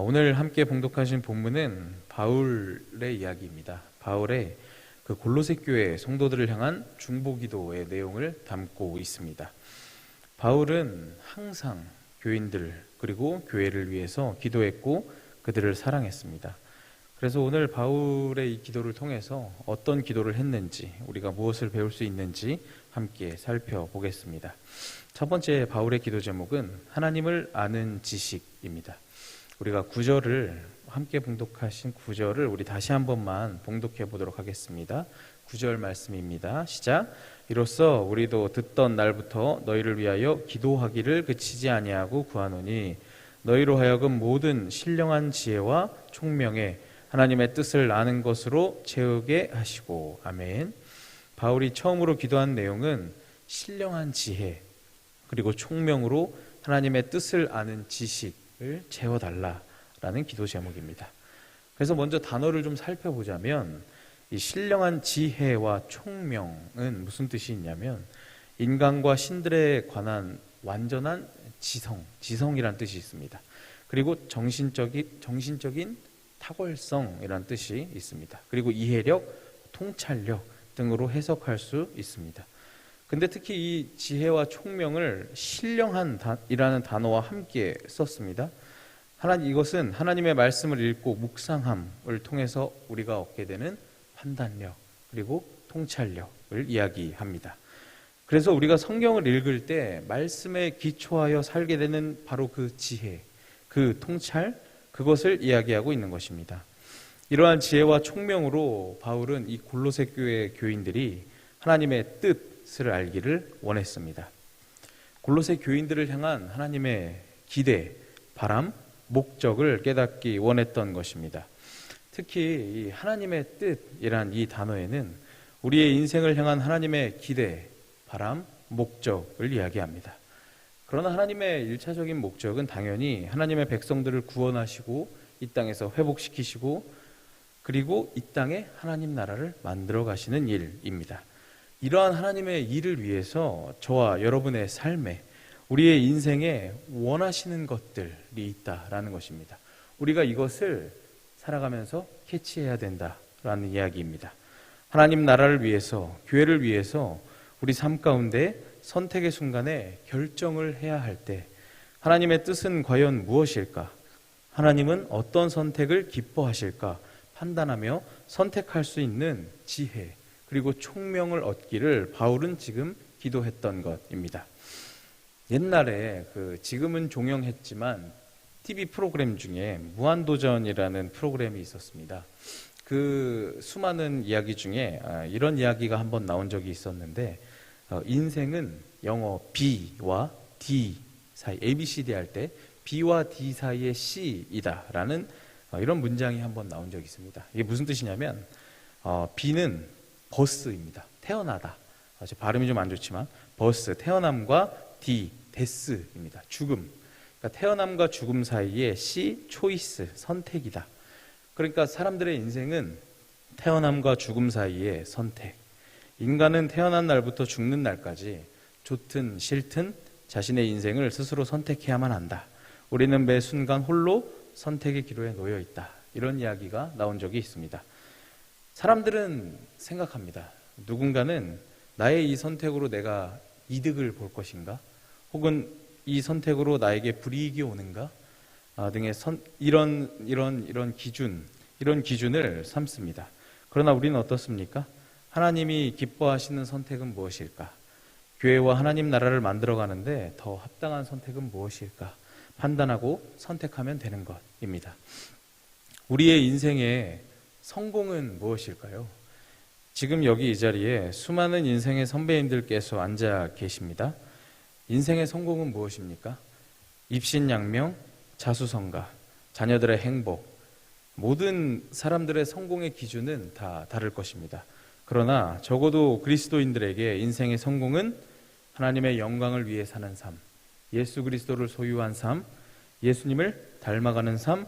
오늘 함께 봉독하신 본문은 바울의 이야기입니다. 바울의 그 골로새 교회 성도들을 향한 중보기도의 내용을 담고 있습니다. 바울은 항상 교인들 그리고 교회를 위해서 기도했고 그들을 사랑했습니다. 그래서 오늘 바울의 이 기도를 통해서 어떤 기도를 했는지, 우리가 무엇을 배울 수 있는지 함께 살펴보겠습니다. 첫 번째 바울의 기도 제목은 하나님을 아는 지식입니다. 우리가 함께 봉독하신 9절을 우리 다시 한 번만 봉독해 보도록 하겠습니다. 9절 말씀입니다. 시작. 이로써 우리도 듣던 날부터 너희를 위하여 기도하기를 그치지 아니하고 구하노니 너희로 하여금 모든 신령한 지혜와 총명에 하나님의 뜻을 아는 것으로 채우게 하시고. 아멘. 바울이 처음으로 기도한 내용은 신령한 지혜 그리고 총명으로 하나님의 뜻을 아는 지식을 채워달라라는 기도 제목입니다. 그래서 먼저 단어를 좀 살펴보자면 이 신령한 지혜와 총명은 무슨 뜻이 있냐면 인간과 신들에 관한 완전한 지성이란 뜻이 있습니다. 그리고 정신적인 탁월성이란 뜻이 있습니다. 그리고 이해력, 통찰력 등으로 해석할 수 있습니다. 근데 특히 이 지혜와 총명을 신령한이라는 단어와 함께 썼습니다. 이것은 하나님의 말씀을 읽고 묵상함을 통해서 우리가 얻게 되는 판단력 그리고 통찰력을 이야기합니다. 그래서 우리가 성경을 읽을 때 말씀에 기초하여 살게 되는 바로 그 지혜, 그 통찰, 그것을 이야기하고 있는 것입니다. 이러한 지혜와 총명으로 바울은 이 골로새 교회 교인들이 하나님의 뜻을 알기를 원했습니다. 골로새 교인들을 향한 하나님의 기대, 바람, 목적을 깨닫기 원했던 것입니다. 특히 이 하나님의 뜻이란 이 단어에는 우리의 인생을 향한 하나님의 기대, 바람, 목적을 이야기합니다. 그러나 하나님의 1차적인 목적은 당연히 하나님의 백성들을 구원하시고 이 땅에서 회복시키시고 그리고 이 땅에 하나님 나라를 만들어 가시는 일입니다. 이러한 하나님의 일을 위해서 저와 여러분의 삶에 우리의 인생에 원하시는 것들이 있다라는 것입니다. 우리가 이것을 살아가면서 캐치해야 된다라는 이야기입니다. 하나님 나라를 위해서, 교회를 위해서 우리 삶 가운데 선택의 순간에 결정을 해야 할 때 하나님의 뜻은 과연 무엇일까? 하나님은 어떤 선택을 기뻐하실까? 판단하며 선택할 수 있는 지혜 그리고 총명을 얻기를 바울은 지금 기도했던 것입니다. 옛날에 지금은 종영했지만 TV 프로그램 중에 무한도전이라는 프로그램이 있었습니다. 그 수많은 이야기 중에 이런 이야기가 한번 나온 적이 있었는데 인생은 영어 B와 D 사이, ABCD 할 때 B와 D 사이의 C이다 라는 이런 문장이 한번 나온 적이 있습니다. 이게 무슨 뜻이냐면 B는 버스입니다. 태어나다. 발음이 좀 안 좋지만 버스, 태어남과 D, 데스입니다. 죽음. 그러니까 태어남과 죽음 사이에 C, 초이스, 선택이다. 그러니까 사람들의 인생은 태어남과 죽음 사이의 선택. 인간은 태어난 날부터 죽는 날까지 좋든 싫든 자신의 인생을 스스로 선택해야만 한다. 우리는 매 순간 홀로 선택의 기로에 놓여 있다. 이런 이야기가 나온 적이 있습니다. 사람들은 생각합니다. 누군가는 나의 이 선택으로 내가 이득을 볼 것인가? 혹은 이 선택으로 나에게 불이익이 오는가? 등의 이런 기준을 삼습니다. 그러나 우리는 어떻습니까? 하나님이 기뻐하시는 선택은 무엇일까? 교회와 하나님 나라를 만들어가는데 더 합당한 선택은 무엇일까? 판단하고 선택하면 되는 것입니다. 우리의 인생의 성공은 무엇일까요? 지금 여기 이 자리에 수많은 인생의 선배님들께서 앉아 계십니다. 인생의 성공은 무엇입니까? 입신양명, 자수성가, 자녀들의 행복, 모든 사람들의 성공의 기준은 다 다를 것입니다. 그러나 적어도 그리스도인들에게 인생의 성공은 하나님의 영광을 위해 사는 삶, 예수 그리스도를 소유한 삶, 예수님을 닮아가는 삶,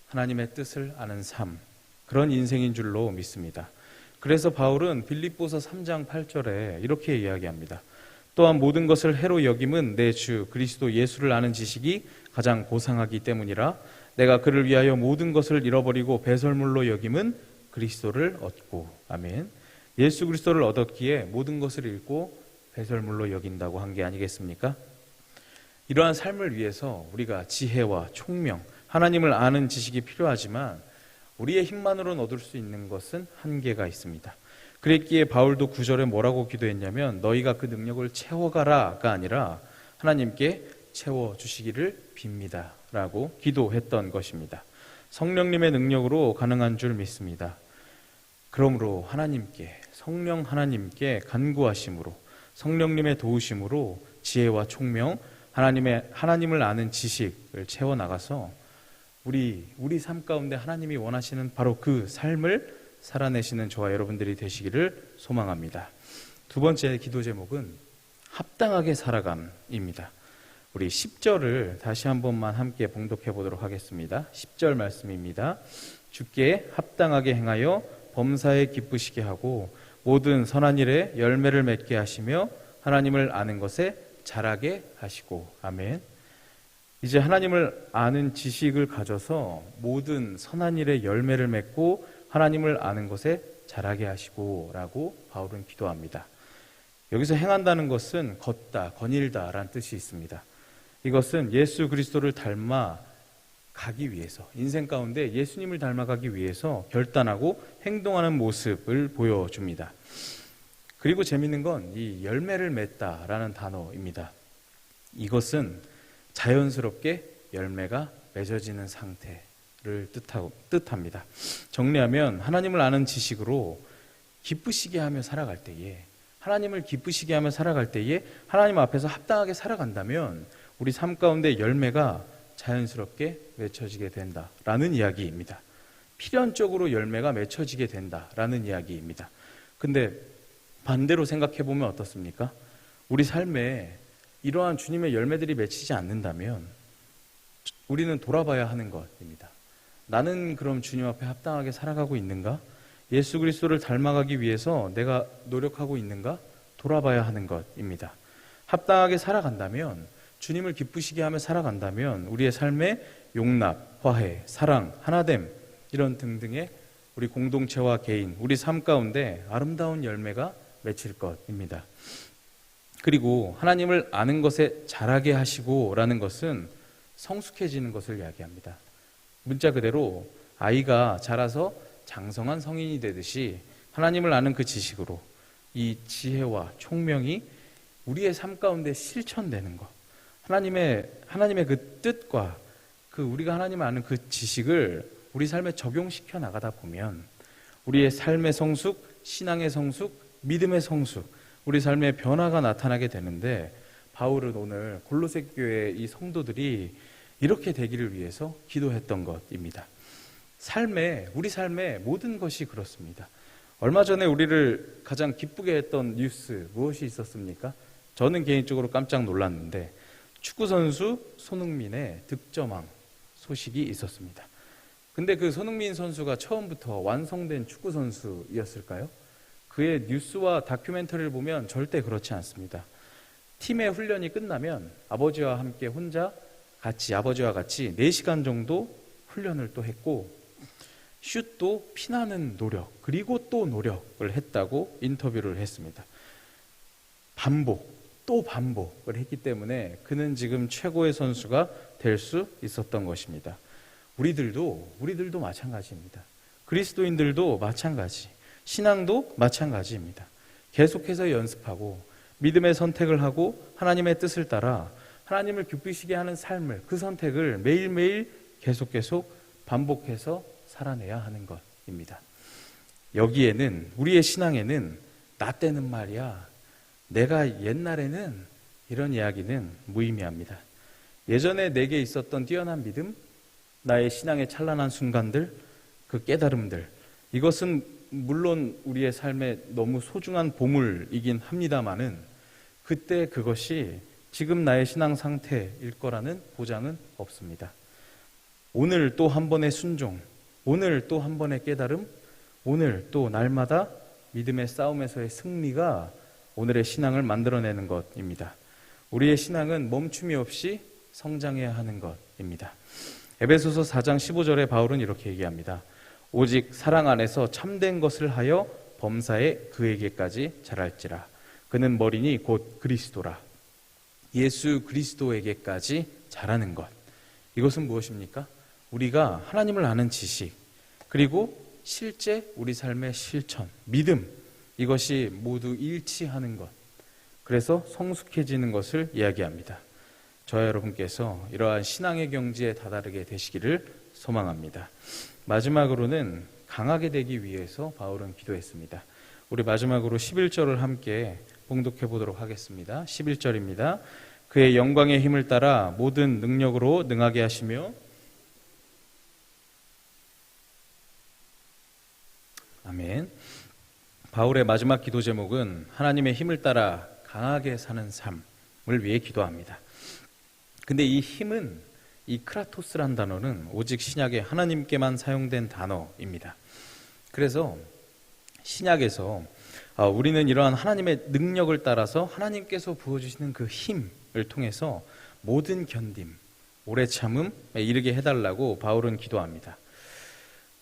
하나님의 뜻을 아는 삶, 그런 인생인 줄로 믿습니다. 그래서 바울은 빌립보서 3장 8절에 이렇게 이야기합니다. 또한 모든 것을 해로 여김은 내 주 그리스도 예수를 아는 지식이 가장 고상하기 때문이라. 내가 그를 위하여 모든 것을 잃어버리고 배설물로 여김은 그리스도를 얻고. 아멘. 예수 그리스도를 얻었기에 모든 것을 잃고 배설물로 여긴다고 한 게 아니겠습니까? 이러한 삶을 위해서 우리가 지혜와 총명, 하나님을 아는 지식이 필요하지만 우리의 힘만으로는 얻을 수 있는 것은 한계가 있습니다. 그랬기에 바울도 9절에 뭐라고 기도했냐면 너희가 그 능력을 채워가라가 아니라 하나님께 채워주시기를 빕니다 라고 기도했던 것입니다. 성령님의 능력으로 가능한 줄 믿습니다. 그러므로 하나님께, 성령 하나님께 간구하심으로, 성령님의 도우심으로 지혜와 총명, 하나님을 아는 지식을 채워나가서 우리 삶 가운데 하나님이 원하시는 바로 그 삶을 살아내시는 저와 여러분들이 되시기를 소망합니다. 두 번째 기도 제목은 합당하게 살아감입니다. 우리 10절을 다시 한 번만 함께 봉독해 보도록 하겠습니다. 10절 말씀입니다. 주께 합당하게 행하여 범사에 기쁘시게 하고 모든 선한 일에 열매를 맺게 하시며 하나님을 아는 것에 자라게 하시고. 아멘. 이제 하나님을 아는 지식을 가져서 모든 선한 일에 열매를 맺고 하나님을 아는 것에 자라게 하시고 라고 바울은 기도합니다. 여기서 행한다는 것은 걷다, 거닐다 라는 뜻이 있습니다. 이것은 예수 그리스도를 닮아 가기 위해서, 인생 가운데 예수님을 닮아가기 위해서 결단하고 행동하는 모습을 보여줍니다. 그리고 재밌는 건 이 열매를 맺다라는 단어입니다. 이것은 자연스럽게 열매가 맺어지는 상태를 뜻합니다. 정리하면 하나님을 아는 지식으로 기쁘시게 하며 살아갈 때에, 하나님을 기쁘시게 하며 살아갈 때에 하나님 앞에서 합당하게 살아간다면 우리 삶 가운데 열매가 자연스럽게 맺혀지게 된다라는 이야기입니다. 필연적으로 열매가 맺혀지게 된다라는 이야기입니다. 근데 반대로 생각해 보면 어떻습니까? 우리 삶에 이러한 주님의 열매들이 맺히지 않는다면 우리는 돌아봐야 하는 것입니다. 나는 그럼 주님 앞에 합당하게 살아가고 있는가? 예수 그리스도를 닮아가기 위해서 내가 노력하고 있는가? 돌아봐야 하는 것입니다. 합당하게 살아간다면, 주님을 기쁘시게 하며 살아간다면 우리의 삶에 용납, 화해, 사랑, 하나됨 이런 등등의 우리 공동체와 개인, 우리 삶 가운데 아름다운 열매가 맺힐 것입니다. 그리고 하나님을 아는 것에 자라게 하시고 라는 것은 성숙해지는 것을 이야기합니다. 문자 그대로 아이가 자라서 장성한 성인이 되듯이 하나님을 아는 그 지식으로 이 지혜와 총명이 우리의 삶 가운데 실천되는 것, 하나님의 그 뜻과 그 우리가 하나님을 아는 그 지식을 우리 삶에 적용시켜 나가다 보면 우리의 삶의 성숙, 신앙의 성숙, 믿음의 성숙, 우리 삶의 변화가 나타나게 되는데, 바울은 오늘 골로새 교회 이 성도들이 이렇게 되기를 위해서 기도했던 것입니다. 우리 삶의 모든 것이 그렇습니다. 얼마 전에 우리를 가장 기쁘게 했던 뉴스 무엇이 있었습니까? 저는 개인적으로 깜짝 놀랐는데 축구선수 손흥민의 득점왕 소식이 있었습니다. 근데 그 손흥민 선수가 처음부터 완성된 축구선수였을까요? 그의 뉴스와 다큐멘터리를 보면 절대 그렇지 않습니다. 팀의 훈련이 끝나면 아버지와 같이 4시간 정도 훈련을 또 했고, 슛도 피나는 노력, 그리고 또 노력을 했다고 인터뷰를 했습니다. 또 반복을 했기 때문에 그는 지금 최고의 선수가 될 수 있었던 것입니다. 우리들도 마찬가지입니다. 그리스도인들도 마찬가지, 신앙도 마찬가지입니다. 계속해서 연습하고 믿음의 선택을 하고 하나님의 뜻을 따라 하나님을 기쁘시게 하는 삶을, 그 선택을 매일매일 계속 반복해서 살아내야 하는 것입니다. 여기에는, 우리의 신앙에는 나 때는 말이야, 내가 옛날에는, 이런 이야기는 무의미합니다. 예전에 내게 있었던 뛰어난 믿음, 나의 신앙의 찬란한 순간들, 그 깨달음들, 이것은 물론 우리의 삶에 너무 소중한 보물이긴 합니다마는 그때 그것이 지금 나의 신앙 상태일 거라는 보장은 없습니다. 오늘 또 한 번의 순종, 오늘 또 한 번의 깨달음, 오늘 또 날마다 믿음의 싸움에서의 승리가 오늘의 신앙을 만들어내는 것입니다. 우리의 신앙은 멈춤이 없이 성장해야 하는 것입니다. 에베소서 4장 15절에 바울은 이렇게 얘기합니다. 오직 사랑 안에서 참된 것을 하여 범사에 그에게까지 자랄지라. 그는 머리니 곧 그리스도라. 예수 그리스도에게까지 자라는 것. 이것은 무엇입니까? 우리가 하나님을 아는 지식, 그리고 실제 우리 삶의 실천, 믿음, 이것이 모두 일치하는 것. 그래서 성숙해지는 것을 이야기합니다. 저와 여러분께서 이러한 신앙의 경지에 다다르게 되시기를 소망합니다. 마지막으로는 강하게 되기 위해서 바울은 기도했습니다. 우리 마지막으로 11절을 함께 봉독해 보도록 하겠습니다. 11절입니다. 그의 영광의 힘을 따라 모든 능력으로 능하게 하시며, 아멘. 바울의 마지막 기도 제목은 하나님의 힘을 따라 강하게 사는 삶을 위해 기도합니다. 근데 이 힘은, 이 크라토스란 단어는 오직 신약에 하나님께만 사용된 단어입니다. 그래서 신약에서 우리는 이러한 하나님의 능력을 따라서 하나님께서 부어주시는 그 힘을 통해서 모든 견딤, 오래 참음에 이르게 해달라고 바울은 기도합니다.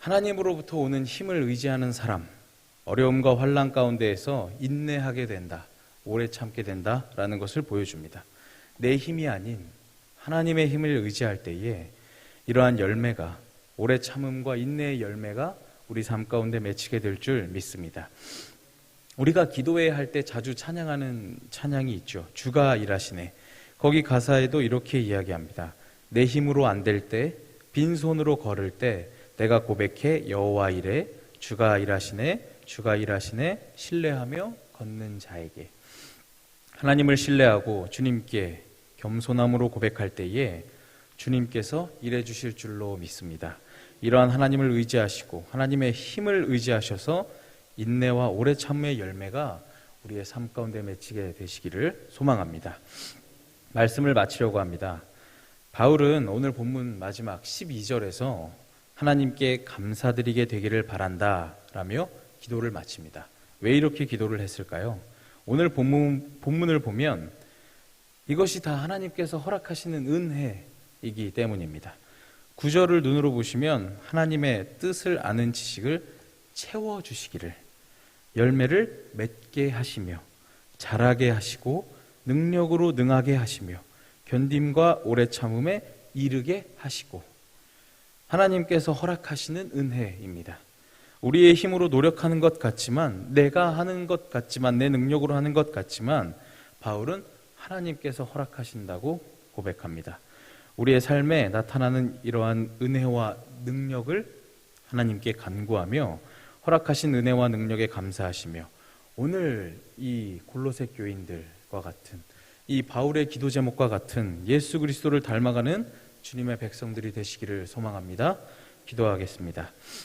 하나님으로부터 오는 힘을 의지하는 사람, 어려움과 환난 가운데에서 인내하게 된다, 오래 참게 된다라는 것을 보여줍니다. 내 힘이 아닌 하나님의 힘을 의지할 때에 이러한 열매가, 오래 참음과 인내의 열매가 우리 삶 가운데 맺히게 될 줄 믿습니다. 우리가 기도회 할 때 자주 찬양하는 찬양이 있죠. 주가 일하시네. 거기 가사에도 이렇게 이야기합니다. 내 힘으로 안 될 때, 빈손으로 걸을 때 내가 고백해 여호와 이래, 주가 일하시네, 주가 일하시네, 신뢰하며 걷는 자에게. 하나님을 신뢰하고 주님께 겸손함으로 고백할 때에 주님께서 일해 주실 줄로 믿습니다. 이러한 하나님을 의지하시고 하나님의 힘을 의지하셔서 인내와 오래 참음의 열매가 우리의 삶 가운데 맺히게 되시기를 소망합니다. 말씀을 마치려고 합니다. 바울은 오늘 본문 마지막 12절에서 하나님께 감사드리게 되기를 바란다 라며 기도를 마칩니다. 왜 이렇게 기도를 했을까요? 오늘 본문을 보면 이것이 다 하나님께서 허락하시는 은혜이기 때문입니다. 9절을 눈으로 보시면 하나님의 뜻을 아는 지식을 채워주시기를, 열매를 맺게 하시며 자라게 하시고 능력으로 능하게 하시며 견딤과 오래 참음에 이르게 하시고, 하나님께서 허락하시는 은혜입니다. 우리의 힘으로 노력하는 것 같지만, 내가 하는 것 같지만, 내 능력으로 하는 것 같지만 바울은 하나님께서 허락하신다고 고백합니다. 우리의 삶에 나타나는 이러한 은혜와 능력을 하나님께 간구하며 허락하신 은혜와 능력에 감사하시며, 오늘 이 골로새 교인들과 같은, 이 바울의 기도 제목과 같은 예수 그리스도를 닮아가는 주님의 백성들이 되시기를 소망합니다. 기도하겠습니다.